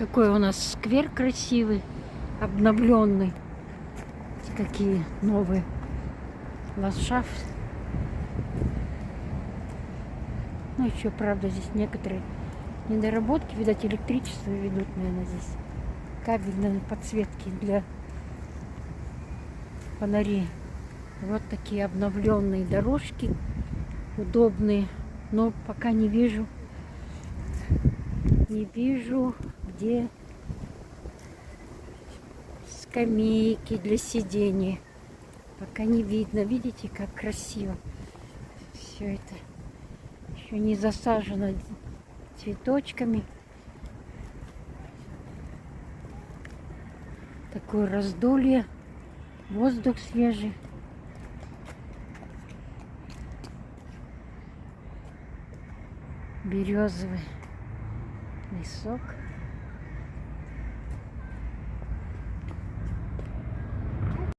Какой у нас сквер красивый, обновленный. Какие новые ландшафт. Ну, еще, правда, здесь некоторые недоработки. Видать, электричество ведут, наверное, здесь. Кабельные подсветки для фонарей. Вот такие обновленные дорожки. Удобные. Но пока не вижу. Не вижу, где скамейки для сидения. Пока не видно. Видите, как красиво все это. Еще не засажено цветочками. Такое раздолье. Воздух свежий. Березовый лесок.